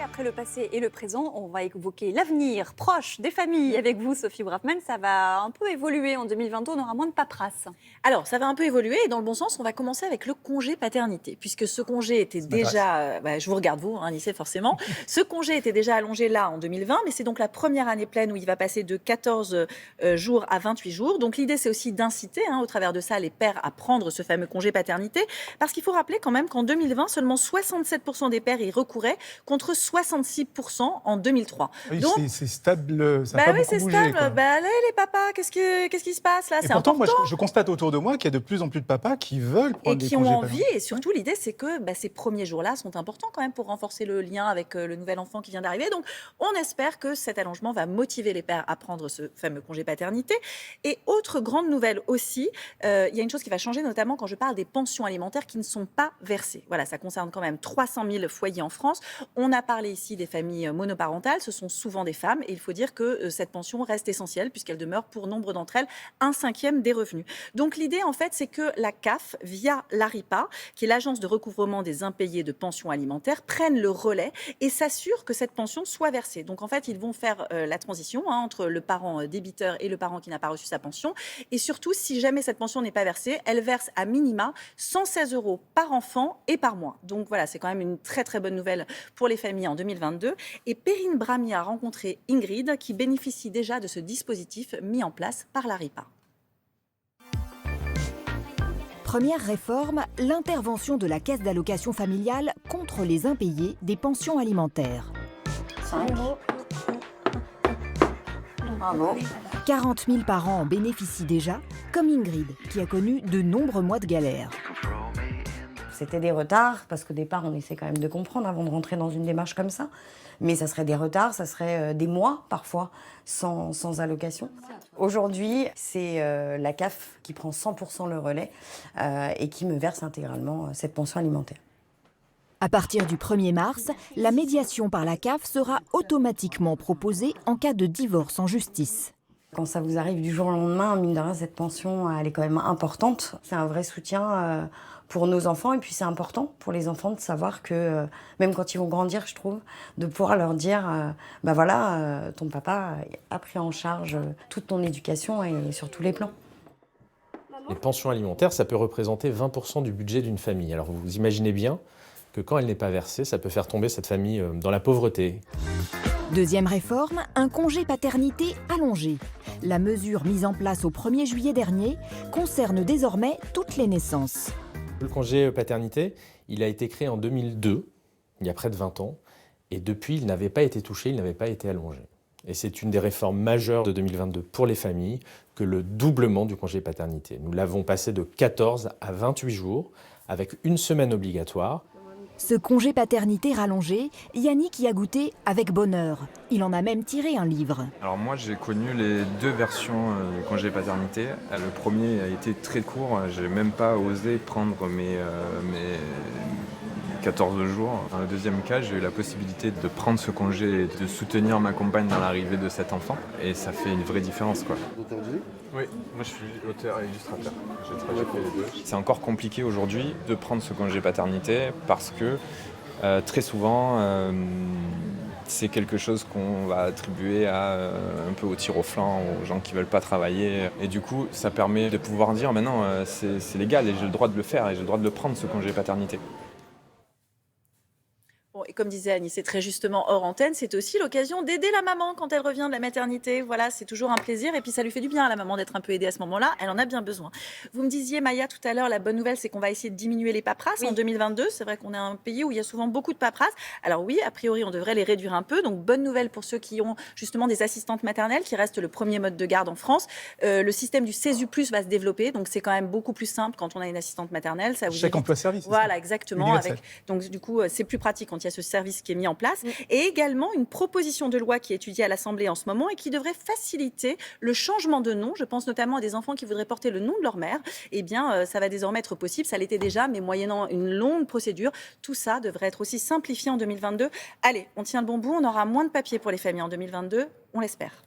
après le passé et le présent, on va évoquer l'avenir proche des familles avec vous, Sophie Braffman. Ça va un peu évoluer en 2022, on aura moins de paperasse. Alors, ça va un peu évoluer et dans le bon sens, on va commencer avec le congé paternité, puisque ce congé était déjà, je vous regarde vous, Anissé, forcément, ce congé était déjà allongé là en 2020, mais c'est donc la première année pleine où il va passer de 14 jours à 28 jours. Donc l'idée, c'est aussi d'inciter, au travers de ça, les pères à prendre ce fameux congé paternité, parce qu'il faut rappeler quand même qu'en 2020, seulement 67% des pères y recouraient, contre 66% en 2003. Oui, Donc, c'est stable, ça n'a pas oui, beaucoup c'est bougé. stable. Quoi. Allez les papas, qu'est-ce qui se passe là? Et C'est pourtant, important. moi, je constate autour de moi qu'il y a de plus en plus de papas qui veulent prendre Et des qui ont congés envie, parentaux. et surtout l'idée c'est que ces premiers jours-là sont importants quand même pour renforcer le lien avec le nouvel enfant qui vient d'arriver. Donc on espère que cet allongement va motiver les pères à prendre ce fameux congé paternité. Et autre grande nouvelle aussi, il y a une chose qui va changer notamment quand je parle des pensions alimentaires qui ne sont pas versées. Voilà, ça concerne quand même 300 000 foyers en France. On a parlé ici des familles monoparentales, ce sont souvent des femmes et il faut dire que cette pension reste essentielle puisqu'elle demeure pour nombre d'entre elles 1/5 des revenus. Donc l'idée en fait c'est que la CAF, via l'ARIPA, qui est l'agence de recouvrement des impayés de pensions alimentaires, prenne le relais et s'assure que cette pension soit versée. Donc en fait, ils vont faire la transition entre le parent débiteur et le parent qui n'a pas reçu sa pension. Et surtout, si jamais cette pension n'est pas versée, elle verse à minima 116 € par enfant et par mois. Donc voilà, c'est quand même une très très bonne nouvelle pour les familles en 2022. Et Perrine Brami a rencontré Ingrid, qui bénéficie déjà de ce dispositif mis en place par l'ARIPA. Première réforme, l'intervention de la Caisse d'allocation familiale contre les impayés des pensions alimentaires. 5. Bravo. 40 000 parents en bénéficient déjà, comme Ingrid, qui a connu de nombreux mois de galère. C'était des retards, parce qu'au départ, on essaie quand même de comprendre avant de rentrer dans une démarche comme ça. Mais ça serait des retards, ça serait des mois, parfois, sans allocation. Aujourd'hui, c'est la CAF qui prend 100% le relais et qui me verse intégralement cette pension alimentaire. À partir du 1er mars, la médiation par la CAF sera automatiquement proposée en cas de divorce en justice. Quand ça vous arrive du jour au lendemain, mine de rien, cette pension, elle est quand même importante. C'est un vrai soutien pour nos enfants. Et puis c'est important pour les enfants de savoir que, même quand ils vont grandir, je trouve, de pouvoir leur dire, ton papa a pris en charge toute ton éducation et sur tous les plans. Les pensions alimentaires, ça peut représenter 20% du budget d'une famille. Alors vous imaginez bien que quand elle n'est pas versée, ça peut faire tomber cette famille dans la pauvreté. Deuxième réforme, un congé paternité allongé. La mesure mise en place au 1er juillet dernier concerne désormais toutes les naissances. Le congé paternité, il a été créé en 2002, il y a près de 20 ans, et depuis, il n'avait pas été touché, il n'avait pas été allongé. Et c'est une des réformes majeures de 2022 pour les familles que le doublement du congé paternité. Nous l'avons passé de 14 à 28 jours, avec une semaine obligatoire. Ce congé paternité rallongé, Yannick y a goûté avec bonheur. Il en a même tiré un livre. Alors moi j'ai connu les deux versions du congé paternité. Le premier a été très court, j'ai même pas osé prendre mes 14 jours. Dans le deuxième cas, j'ai eu la possibilité de prendre ce congé et de soutenir ma compagne dans l'arrivée de cet enfant. Et ça fait une vraie différence, quoi. Oui, moi je suis auteur et illustrateur. J'ai fait les deux. C'est encore compliqué aujourd'hui de prendre ce congé paternité parce que très souvent c'est quelque chose qu'on va attribuer un peu au tir au flanc, aux gens qui veulent pas travailler. Et du coup, ça permet de pouvoir dire maintenant c'est légal et j'ai le droit de le faire et j'ai le droit de le prendre ce congé paternité. Bon, et comme disait Annie, c'est très justement hors antenne, c'est aussi l'occasion d'aider la maman quand elle revient de la maternité. Voilà, c'est toujours un plaisir et puis ça lui fait du bien à la maman d'être un peu aidée à ce moment-là. Elle en a bien besoin. Vous me disiez, Maya, tout à l'heure, la bonne nouvelle, c'est qu'on va essayer de diminuer les paperasses en 2022. C'est vrai qu'on est un pays où il y a souvent beaucoup de paperasses. Alors oui, a priori, on devrait les réduire un peu. Donc bonne nouvelle pour ceux qui ont justement des assistantes maternelles, qui reste le premier mode de garde en France. Le système du CESU+ va se développer. Donc c'est quand même beaucoup plus simple quand on a une assistante maternelle. Ça vous Chèque évite... emploi-service. Voilà, exactement. Donc du coup, c'est plus pratique quand il y a ce service qui est mis en place. Et également une proposition de loi qui est étudiée à l'Assemblée en ce moment et qui devrait faciliter le changement de nom. Je pense notamment à des enfants qui voudraient porter le nom de leur mère. Eh bien, ça va désormais être possible. Ça l'était déjà, mais moyennant une longue procédure. Tout ça devrait être aussi simplifié en 2022. Allez, on tient le bon bout. On aura moins de papier pour les familles en 2022. On l'espère.